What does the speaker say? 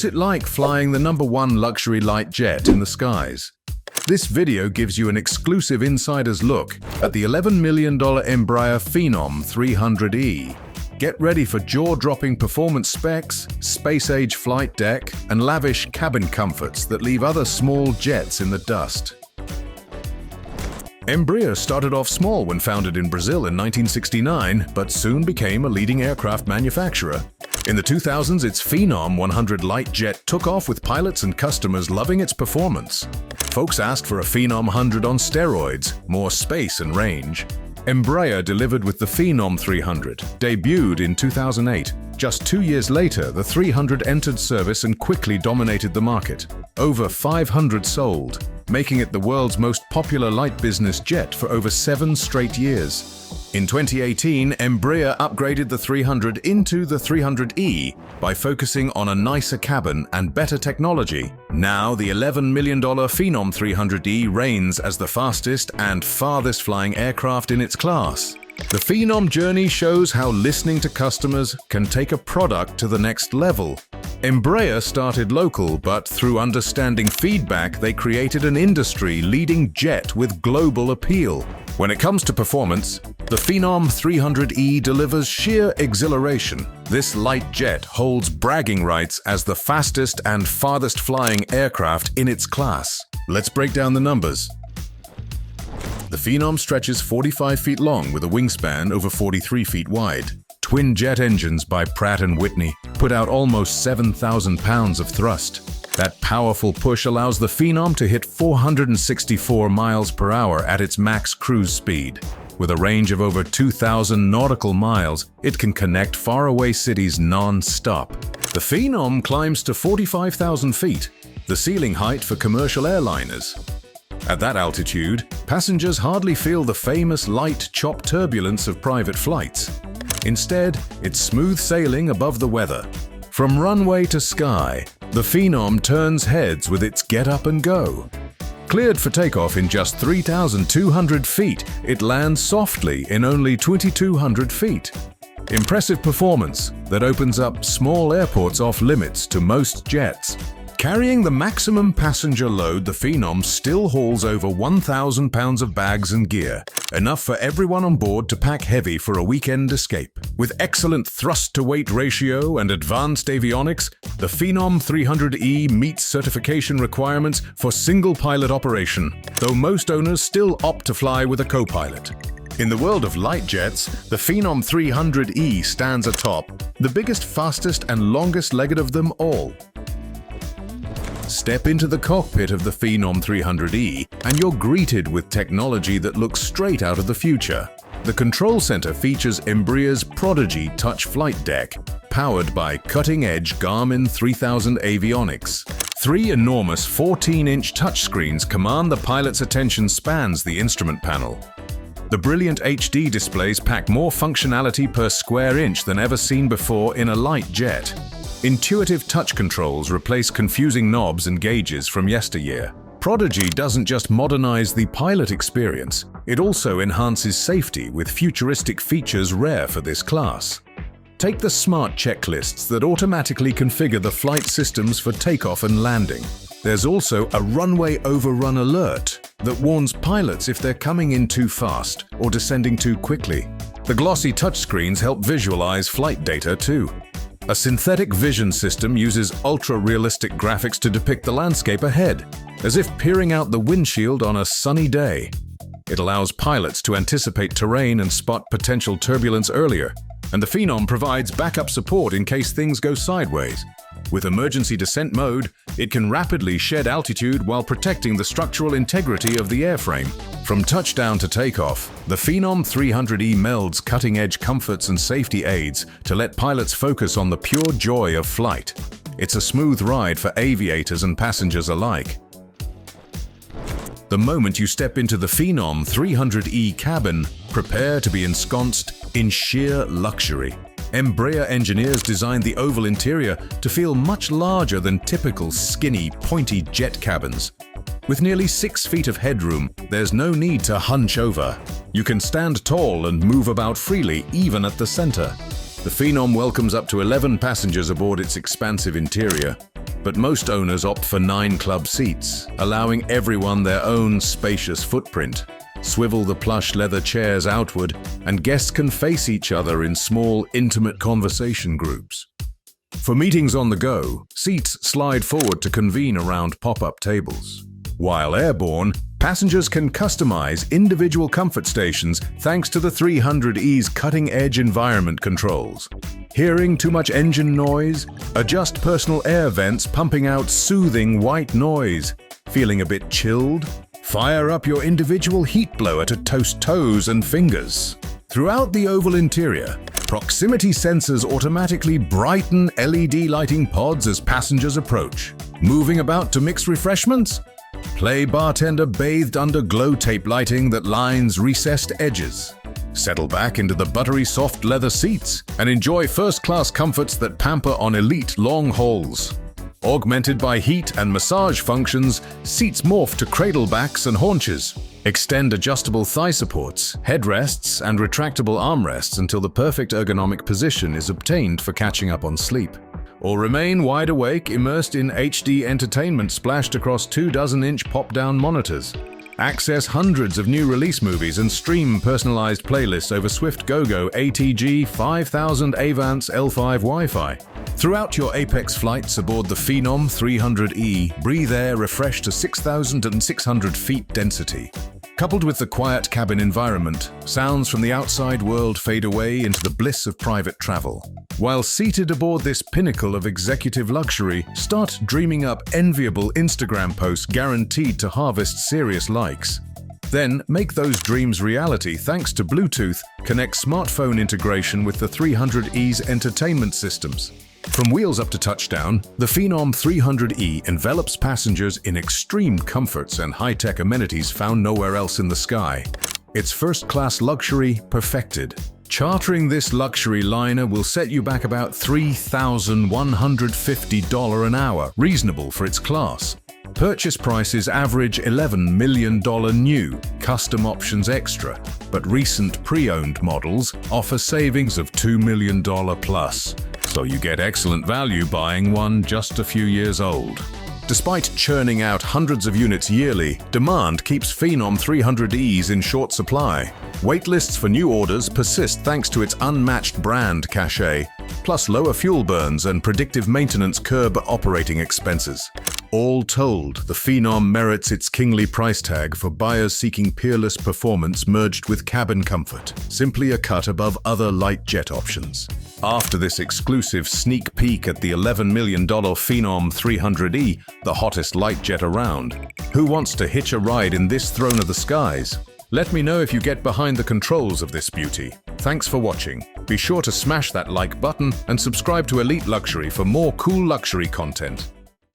What's it like flying the #1 luxury light jet in the skies? This video gives you an exclusive insider's look at the $11 million Embraer Phenom 300E. Get ready for jaw-dropping performance specs, space-age flight deck, and lavish cabin comforts that leave other small jets in the dust. Embraer started off small when founded in Brazil in 1969, but soon became a leading aircraft manufacturer. In the 2000s, its Phenom 100 light jet took off with pilots and customers loving its performance. Folks asked for a Phenom 100 on steroids, more space and range. Embraer delivered with the Phenom 300, debuted in 2008. Just 2 years later, the 300 entered service and quickly dominated the market. Over 500 sold, making it the world's most popular light business jet for over 7 straight years. In 2018, Embraer upgraded the 300 into the 300E by focusing on a nicer cabin and better technology. Now, the $11 million Phenom 300E reigns as the fastest and farthest flying aircraft in its class. The Phenom journey shows how listening to customers can take a product to the next level. Embraer started local, but through understanding feedback, they created an industry-leading jet with global appeal. When it comes to performance, the Phenom 300E delivers sheer exhilaration. This light jet holds bragging rights as the fastest and farthest flying aircraft in its class. Let's break down the numbers. The Phenom stretches 45 feet long with a wingspan over 43 feet wide. Twin jet engines by Pratt & Whitney put out almost 7,000 pounds of thrust. That powerful push allows the Phenom to hit 464 miles per hour at its max cruise speed. With a range of over 2,000 nautical miles, it can connect faraway cities non-stop. The Phenom climbs to 45,000 feet, the ceiling height for commercial airliners. At that altitude, passengers hardly feel the famous light chop turbulence of private flights. Instead, it's smooth sailing above the weather. From runway to sky, the Phenom turns heads with its get up and go. Cleared for takeoff in just 3,200 feet, it lands softly in only 2,200 feet. Impressive performance that opens up small airports off limits to most jets. Carrying the maximum passenger load, the Phenom still hauls over 1,000 pounds of bags and gear, enough for everyone on board to pack heavy for a weekend escape. With excellent thrust-to-weight ratio and advanced avionics, the Phenom 300E meets certification requirements for single-pilot operation, though most owners still opt to fly with a co-pilot. In the world of light jets, the Phenom 300E stands atop, the biggest, fastest, and longest-legged of them all. Step into the cockpit of the Phenom 300E and you're greeted with technology that looks straight out of the future. The control center features Embraer's Prodigy Touch flight deck, powered by cutting-edge Garmin 3000 avionics. 3 enormous 14-inch touchscreens command the pilot's attention spans the instrument panel. The brilliant HD displays pack more functionality per square inch than ever seen before in a light jet. Intuitive touch controls replace confusing knobs and gauges from yesteryear. Prodigy doesn't just modernize the pilot experience, it also enhances safety with futuristic features rare for this class. Take the smart checklists that automatically configure the flight systems for takeoff and landing. There's also a runway overrun alert that warns pilots if they're coming in too fast or descending too quickly. The glossy touchscreens help visualize flight data too. A synthetic vision system uses ultra-realistic graphics to depict the landscape ahead, as if peering out the windshield on a sunny day. It allows pilots to anticipate terrain and spot potential turbulence earlier, and the Phenom provides backup support in case things go sideways. With emergency descent mode, it can rapidly shed altitude while protecting the structural integrity of the airframe. From touchdown to takeoff, the Phenom 300E melds cutting-edge comforts and safety aids to let pilots focus on the pure joy of flight. It's a smooth ride for aviators and passengers alike. The moment you step into the Phenom 300E cabin, prepare to be ensconced in sheer luxury. Embraer engineers designed the oval interior to feel much larger than typical skinny, pointy jet cabins. With nearly 6 feet of headroom, there's no need to hunch over. You can stand tall and move about freely, even at the center. The Phenom welcomes up to 11 passengers aboard its expansive interior. but most owners opt for 9 club seats, allowing everyone their own spacious footprint. Swivel the plush leather chairs outward, and guests can face each other in small, intimate conversation groups. For meetings on the go, seats slide forward to convene around pop-up tables. While airborne, passengers can customize individual comfort stations thanks to the 300E's cutting-edge environment controls. Hearing too much engine noise? Adjust personal air vents pumping out soothing white noise. Feeling a bit chilled? Fire up your individual heat blower to toast toes and fingers. Throughout the oval interior, proximity sensors automatically brighten LED lighting pods as passengers approach. Moving about to mix refreshments? Play bartender bathed under glow tape lighting that lines recessed edges. Settle back into the buttery soft leather seats and enjoy first-class comforts that pamper on elite long hauls. Augmented by heat and massage functions, seats morph to cradle backs and haunches. Extend adjustable thigh supports, headrests, and retractable armrests until the perfect ergonomic position is obtained for catching up on sleep. Or remain wide awake, immersed in HD entertainment splashed across 24-inch pop-down monitors. Access hundreds of new release movies and stream personalized playlists over Swift GoGo ATG 5000 AVANCE L5 Wi-Fi. Throughout your Apex flights aboard the Phenom 300E, breathe air refreshed to 6,600 feet density. Coupled with the quiet cabin environment, sounds from the outside world fade away into the bliss of private travel. While seated aboard this pinnacle of executive luxury, start dreaming up enviable Instagram posts guaranteed to harvest serious likes. Then make those dreams reality thanks to Bluetooth Connect smartphone integration with the 300E's entertainment systems. From wheels up to touchdown, the Phenom 300E envelops passengers in extreme comforts and high-tech amenities found nowhere else in the sky. It's first-class luxury perfected. Chartering this luxury liner will set you back about $3,150 an hour, reasonable for its class. Purchase prices average $11 million new, custom options extra, but recent pre-owned models offer savings of $2 million plus. So you get excellent value buying one just a few years old. Despite churning out hundreds of units yearly, demand keeps Phenom 300Es in short supply. Waitlists for new orders persist thanks to its unmatched brand cachet, plus lower fuel burns and predictive maintenance curb operating expenses. All told, the Phenom merits its kingly price tag for buyers seeking peerless performance merged with cabin comfort, simply a cut above other light jet options. After this exclusive sneak peek at the $11 million Phenom 300E, the hottest light jet around, who wants to hitch a ride in this throne of the skies? Let me know if you get behind the controls of this beauty. Thanks for watching. Be sure to smash that like button and subscribe to Elite Luxury for more cool luxury content.